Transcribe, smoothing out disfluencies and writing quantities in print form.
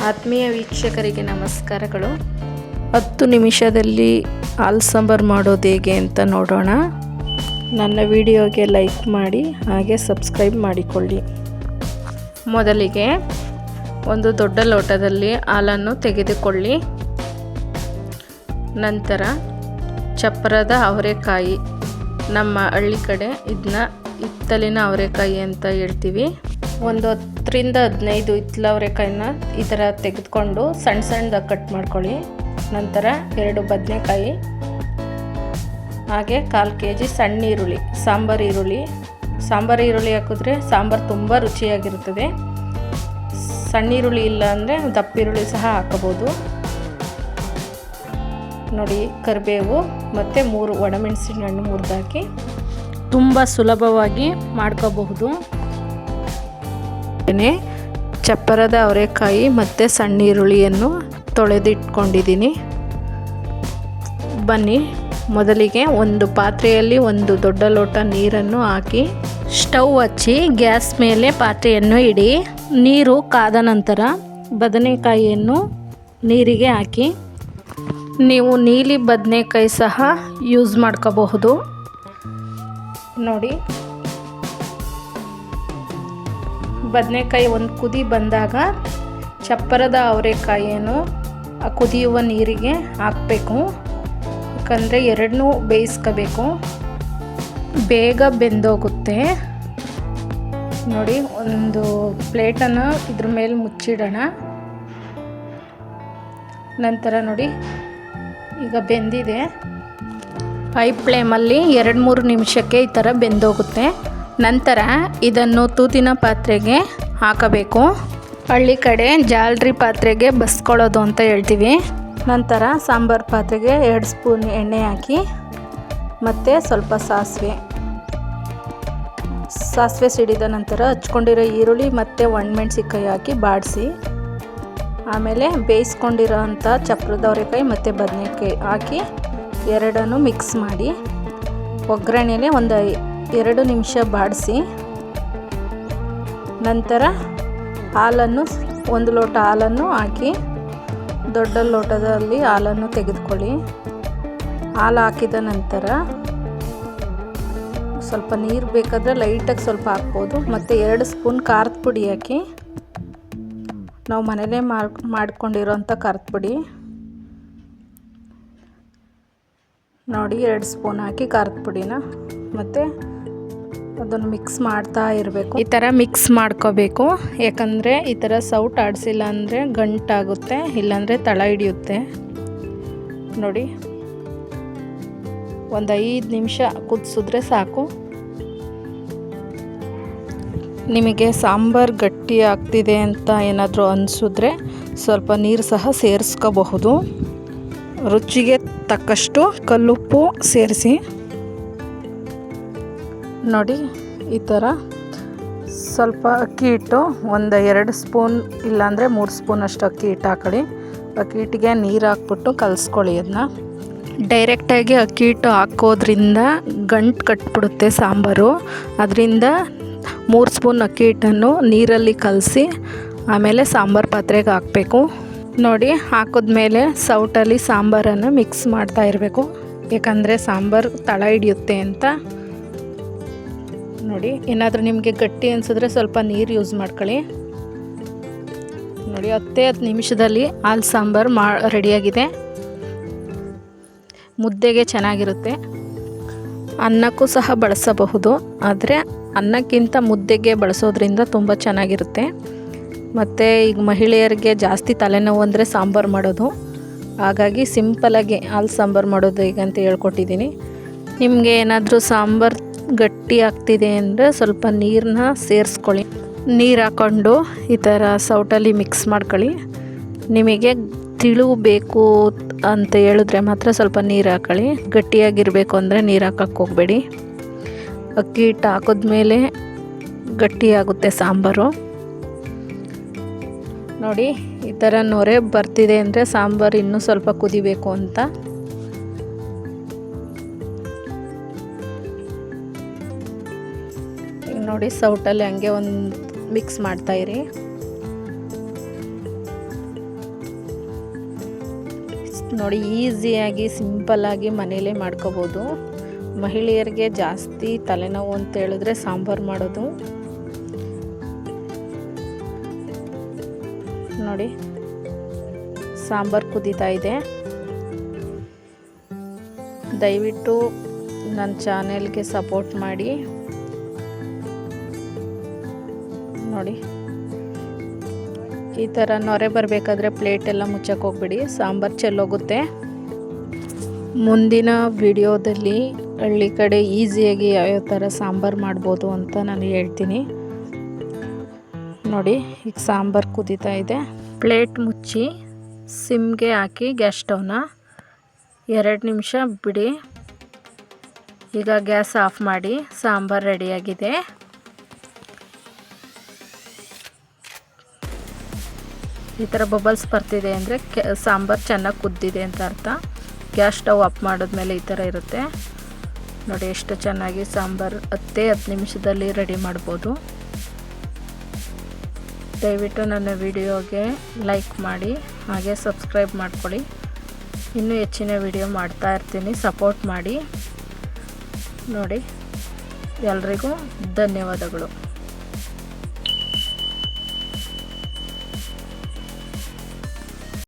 ಆತ್ಮೀಯ ವೀಕ್ಷಕರಿಗೆ ನಮಸ್ಕಾರಗಳು. 10 ನಿಮಿಷದಲ್ಲಿ ಹಾಲು ಸಾಂಬಾರು ಮಾಡೋದು ಹೇಗೆ ಅಂತ ನೋಡೋಣ. ನನ್ನ ವಿಡಿಯೋಗೆ ಲೈಕ್ ಮಾಡಿ ಹಾಗೆ ಸಬ್ಸ್ಕ್ರೈಬ್ ಮಾಡಿಕೊಳ್ಳಿ. ಮೊದಲಿಗೆ ಒಂದು ದೊಡ್ಡ ಲೋಟದಲ್ಲಿ ಹಾಲನ್ನು ತೆಗೆದುಕೊಳ್ಳಿ. ನಂತರ ಚಪ್ಪರದ ಅವರೆಕಾಯಿ, ನಮ್ಮ ಹಳ್ಳಿ ಕಡೆ ಇದನ್ನ ಹಿತ್ತಲಿನ ಅವರೆಕಾಯಿ ಅಂತ ಹೇಳ್ತೀವಿ. ಒಂದು 10ರಿಂದ 15 ಹಿತ್ತಲ ಅವರೆಕಾಯಿನ ಈ ಥರ ತೆಗೆದುಕೊಂಡು ಸಣ್ಣ ಸಣ್ಣದಾಗಿ ಕಟ್ ಮಾಡ್ಕೊಳ್ಳಿ. ನಂತರ 2 ಬದನೆಕಾಯಿ, ಹಾಗೆ 1/4 kg ಸಣ್ಣ ಈರುಳ್ಳಿ, ಸಾಂಬಾರು ಈರುಳ್ಳಿ ಹಾಕಿದ್ರೆ ಸಾಂಬಾರು ತುಂಬ ರುಚಿಯಾಗಿರುತ್ತದೆ. ಸಣ್ಣ ಈರುಳ್ಳಿ ಇಲ್ಲ ಅಂದರೆ ದಪ್ಪ ಈರುಳ್ಳಿ ಸಹ ಹಾಕಬಹುದು. ನೋಡಿ, ಕರಿಬೇವು ಮತ್ತು 3 ಒಣಮೆಣಸಿನ ಹಣ್ಣು ಮುರಿದಾಕಿ ತುಂಬ ಸುಲಭವಾಗಿ ಮಾಡ್ಕೋಬಹುದು. ಚಪ್ಪರದ ಅವರೆಕಾಯಿ ಮತ್ತು ಸಣ್ಣ ಈರುಳ್ಳಿಯನ್ನು ತೊಳೆದಿಟ್ಕೊಂಡಿದ್ದೀನಿ. ಬನ್ನಿ, ಮೊದಲಿಗೆ ಒಂದು ಪಾತ್ರೆಯಲ್ಲಿ ಒಂದು ದೊಡ್ಡ ಲೋಟ ನೀರನ್ನು ಹಾಕಿ ಸ್ಟವ್ ಹಚ್ಚಿ ಗ್ಯಾಸ್ ಮೇಲೆ ಪಾತ್ರೆಯನ್ನು ಇಡಿ. ನೀರು ಕಾದ ನಂತರ ಬದನೆಕಾಯಿಯನ್ನು ನೀರಿಗೆ ಹಾಕಿ. ನೀವು ನೀಲಿ ಬದನೆಕಾಯಿ ಸಹ ಯೂಸ್ ಮಾಡ್ಕೋಬಹುದು. ನೋಡಿ, ಬದನೆಕಾಯಿ ಒಂದು ಕುದಿ ಬಂದಾಗ ಚಪ್ಪರದ ಅವರೆಕಾಯಿಯನ್ನು ಆ ಕುದಿಯುವ ನೀರಿಗೆ ಹಾಕಬೇಕು. ಯಾಕಂದರೆ ಎರಡನ್ನೂ ಬೇಯಿಸ್ಕೋಬೇಕು, ಬೇಗ ಬೆಂದೋಗುತ್ತೆ. ನೋಡಿ, ಒಂದು ಪ್ಲೇಟನ್ನು ಇದ್ರ ಮೇಲೆ ಮುಚ್ಚಿಡೋಣ. ನಂತರ ನೋಡಿ, ಈಗ ಬೆಂದಿದೆ. ಹೈ ಫ್ಲೇಮಲ್ಲಿ 2-3 ನಿಮಿಷಕ್ಕೆ ಈ ಥರ ಬೆಂದೋಗುತ್ತೆ. ನಂತರ ಇದನ್ನು ತೂತಿನ ಪಾತ್ರೆಗೆ ಹಾಕಬೇಕು. ಹಳ್ಳಿ ಕಡೆ ಜಾಲ್ರಿ ಪಾತ್ರೆಗೆ ಬಸ್ಕೊಳ್ಳೋದು ಅಂತ ಹೇಳ್ತೀವಿ. ನಂತರ ಸಾಂಬಾರು ಪಾತ್ರೆಗೆ 2 ಸ್ಪೂನ್ ಎಣ್ಣೆ ಹಾಕಿ ಮತ್ತು ಸ್ವಲ್ಪ ಸಾಸಿವೆ ಸಿಡಿದ ನಂತರ ಹಚ್ಕೊಂಡಿರೋ ಈರುಳ್ಳಿ ಮತ್ತು ಒಣಮೆಣಸಿನ್ಕಾಯಿ ಹಾಕಿ ಬಾಡಿಸಿ, ಆಮೇಲೆ ಬೇಯಿಸ್ಕೊಂಡಿರೋ ಅಂಥ ಚಪ್ಪರದ ಅವರೆಕಾಯಿ ಮತ್ತು ಬದನೆಕಾಯಿ ಹಾಕಿ ಎರಡನ್ನು ಮಿಕ್ಸ್ ಮಾಡಿ ಒಗ್ಗರಣೆಲೆ ಒಂದು 2 ನಿಮಿಷ ಬಾಡಿಸಿ, ನಂತರ ಹಾಲನ್ನು 1 ಲೋಟ ಹಾಲನ್ನು ಹಾಕಿ ದೊಡ್ಡ ಲೋಟದಲ್ಲಿ ಹಾಲನ್ನು ತೆಗೆದುಕೊಳ್ಳಿ. ಹಾಲು ಹಾಕಿದ ನಂತರ ಸ್ವಲ್ಪ ನೀರು ಬೇಕಾದರೆ ಲೈಟಾಗಿ ಸ್ವಲ್ಪ ಹಾಕ್ಬೋದು. ಮತ್ತು 2 ಸ್ಪೂನ್ ಖಾರದ ಪುಡಿ ಹಾಕಿ, ನಾವು ಮನೇಲೇ ಮಾಡ್ಕೊಂಡಿರೋಂಥ ಖಾರದ ಪುಡಿ ನೋಡಿ, 2 ಸ್ಪೂನ್ ಹಾಕಿ ಖಾರದ ಪುಡಿನ ಮತ್ತು ಅದನ್ನು ಮಿಕ್ಸ್ ಮಾಡ್ತಾ ಇರಬೇಕು. ಈ ಥರ ಮಿಕ್ಸ್ ಮಾಡ್ಕೋಬೇಕು. ಯಾಕಂದರೆ ಈ ಥರ ಸೌಟ್ ಆಡಿಸಿಲ್ಲ ಅಂದರೆ ಗಂಟಾಗುತ್ತೆ, ಇಲ್ಲಾಂದರೆ ತಳ ಹಿಡಿಯುತ್ತೆ. ನೋಡಿ, ಒಂದು 5 ನಿಮಿಷ ಕುದಿಸಿದ್ರೆ ಸಾಕು. ನಿಮಗೆ ಸಾಂಬಾರು ಗಟ್ಟಿ ಆಗ್ತಿದೆ ಅಂತ ಏನಾದರೂ ಅನಿಸಿದ್ರೆ ಸ್ವಲ್ಪ ನೀರು ಸಹ ಸೇರಿಸ್ಕೋಬಹುದು. ರುಚಿಗೆ ತಕ್ಕಷ್ಟು ಕಲ್ಲುಪ್ಪು ಸೇರಿಸಿ. ನೋಡಿ, ಈ ಥರ ಸ್ವಲ್ಪ ಅಕ್ಕಿ ಹಿಟ್ಟು ಒಂದು 2 ಸ್ಪೂನ್ ಇಲ್ಲಾಂದರೆ 3 ಸ್ಪೂನ್ ಅಷ್ಟು ಅಕ್ಕಿ ಹಿಟ್ಟು ಹಾಕೊಳ್ಳಿ. ಅಕ್ಕಿ ಹಿಟ್ಟಿಗೆ ನೀರು ಹಾಕ್ಬಿಟ್ಟು ಕಲಿಸ್ಕೊಳ್ಳಿ. ಅದನ್ನ ಡೈರೆಕ್ಟಾಗಿ ಅಕ್ಕಿ ಹಿಟ್ಟು ಹಾಕೋದ್ರಿಂದ ಗಂಟು ಕಟ್ಬಿಡುತ್ತೆ ಸಾಂಬಾರು. ಅದರಿಂದ 3 ಸ್ಪೂನ್ ಅಕ್ಕಿ ಹಿಟ್ಟನ್ನು ನೀರಲ್ಲಿ ಕಲಸಿ ಆಮೇಲೆ ಸಾಂಬಾರು ಪಾತ್ರೆಗೆ ಹಾಕಬೇಕು. ನೋಡಿ, ಹಾಕಿದ್ಮೇಲೆ ಸೌಟಲ್ಲಿ ಸಾಂಬಾರನ್ನು ಮಿಕ್ಸ್ ಮಾಡ್ತಾ ಇರಬೇಕು. ಯಾಕಂದರೆ ಸಾಂಬಾರು ತಳ ಹಿಡಿಯುತ್ತೆ ಅಂತ. ನೋಡಿ, ಏನಾದರೂ ನಿಮಗೆ ಗಟ್ಟಿ ಅನಿಸಿದ್ರೆ ಸ್ವಲ್ಪ ನೀರು ಯೂಸ್ ಮಾಡ್ಕೊಳ್ಳಿ. ನೋಡಿ, 10 ನಿಮಿಷದಲ್ಲಿ ಹಾಲು ಸಾಂಬಾರು ರೆಡಿಯಾಗಿದೆ. ಮುದ್ದೆಗೆ ಚೆನ್ನಾಗಿರುತ್ತೆ, ಅನ್ನಕ್ಕೂ ಸಹ ಬಳಸಬಹುದು. ಆದರೆ ಅನ್ನಕ್ಕಿಂತ ಮುದ್ದೆಗೆ ಬಳಸೋದ್ರಿಂದ ತುಂಬ ಚೆನ್ನಾಗಿರುತ್ತೆ. ಮತ್ತು ಈಗ ಮಹಿಳೆಯರಿಗೆ ಜಾಸ್ತಿ ತಲೆನೋವು ಅಂದರೆ ಸಾಂಬಾರು ಮಾಡೋದು. ಹಾಗಾಗಿ ಸಿಂಪಲಾಗಿ ಹಾಲು ಸಾಂಬಾರು ಮಾಡೋದು ಈಗ ಅಂತ ಹೇಳ್ಕೊಟ್ಟಿದ್ದೀನಿ. ನಿಮಗೆ ಏನಾದರೂ ಸಾಂಬಾರು ಗಟ್ಟಿ ಆಗ್ತಿದೆ ಅಂದರೆ ಸ್ವಲ್ಪ ನೀರನ್ನ ಸೇರಿಸ್ಕೊಳ್ಳಿ. ನೀರು ಹಾಕ್ಕೊಂಡು ಈ ಥರ ಸೌಟಲ್ಲಿ ಮಿಕ್ಸ್ ಮಾಡ್ಕೊಳ್ಳಿ. ನಿಮಗೆ ತಿಳುವು ಬೇಕು ಅಂತ ಹೇಳಿದ್ರೆ ಮಾತ್ರ ಸ್ವಲ್ಪ ನೀರು ಹಾಕ್ಕೊಳ್ಳಿ. ಗಟ್ಟಿಯಾಗಿರಬೇಕು ಅಂದರೆ ನೀರು ಹಾಕಕ್ಕೆ ಹೋಗಬೇಡಿ. ಅಕ್ಕಿ ಹಿಟ್ಟು ಹಾಕಿದ್ಮೇಲೆ ಗಟ್ಟಿಯಾಗುತ್ತೆ ಸಾಂಬಾರು. ನೋಡಿ, ಈ ಥರ ನೊರೆ ಬರ್ತಿದೆ ಅಂದರೆ ಸಾಂಬಾರು ಇನ್ನೂ ಸ್ವಲ್ಪ ಕುದಿಬೇಕು ಅಂತ. ನೋಡಿ, ಸೌಟಲ್ಲಿ ಹಂಗೆ ಒಂದು ಮಿಕ್ಸ್ ಮಾಡ್ತಾಯಿರಿ. ನೋಡಿ ಈಸಿಯಾಗಿ ಸಿಂಪಲ್ಲಾಗಿ ಮನೇಲೇ ಮಾಡ್ಕೋಬೋದು. ಮಹಿಳೆಯರಿಗೆ ಜಾಸ್ತಿ ತಲೆನೋವು ಅಂತ ಹೇಳಿದ್ರೆ ಸಾಂಬಾರು ಮಾಡೋದು. ನೋಡಿ ಸಾಂಬಾರು ಕುದೀತಾ ಇದೆ. ದಯವಿಟ್ಟು ನನ್ನ ಚಾನೆಲ್ಗೆ ಸಪೋರ್ಟ್ ಮಾಡಿ. ನೋಡಿ ಈ ಥರ ನೊರೆ ಬರಬೇಕಾದ್ರೆ ಪ್ಲೇಟೆಲ್ಲ ಮುಚ್ಚಕ್ಕೆ ಹೋಗ್ಬಿಡಿ, ಸಾಂಬಾರು ಚೆಲ್ಲೋಗುತ್ತೆ. ಮುಂದಿನ ವಿಡಿಯೋದಲ್ಲಿ ಹಳ್ಳಿ ಕಡೆ ಈಸಿಯಾಗಿ ಯಾವ್ಯಾವ ಥರ ಸಾಂಬಾರು ಮಾಡ್ಬೋದು ಅಂತ ನಾನು ಹೇಳ್ತೀನಿ. ನೋಡಿ ಈಗ ಸಾಂಬಾರು ಕುದೀತಾ ಇದೆ. ಪ್ಲೇಟ್ ಮುಚ್ಚಿ ಸಿಮ್ಗೆ ಹಾಕಿ ಗ್ಯಾಸ್ ಸ್ಟವ್ನ 2 ನಿಮಿಷ ಬಿಡಿ. ಈಗ ಗ್ಯಾಸ್ ಆಫ್ ಮಾಡಿ. ಸಾಂಬಾರು ರೆಡಿಯಾಗಿದೆ. ಈ ಥರ ಬಬಲ್ಸ್ ಬರ್ತಿದೆ ಅಂದರೆ ಸಾಂಬಾರು ಚೆನ್ನಾಗಿ ಕುದ್ದಿದೆ ಅಂತ ಅರ್ಥ. ಗ್ಯಾಸ್ ಸ್ಟವ್ ಆಫ್ ಮಾಡಿದ್ಮೇಲೆ ಈ ಥರ ಇರುತ್ತೆ. ನೋಡಿ ಎಷ್ಟು ಚೆನ್ನಾಗಿ ಸಾಂಬಾರು 10 ನಿಮಿಷದಲ್ಲಿ ರೆಡಿ ಮಾಡ್ಬೋದು. ದಯವಿಟ್ಟು ನನ್ನ ವಿಡಿಯೋಗೆ ಲೈಕ್ ಮಾಡಿ, ಹಾಗೆ ಸಬ್ಸ್ಕ್ರೈಬ್ ಮಾಡ್ಕೊಳ್ಳಿ. ಇನ್ನೂ ಹೆಚ್ಚಿನ ವಿಡಿಯೋ ಮಾಡ್ತಾ ಇರ್ತೀನಿ, ಸಪೋರ್ಟ್ ಮಾಡಿ. ನೋಡಿ ಎಲ್ರಿಗೂ ಧನ್ಯವಾದಗಳು.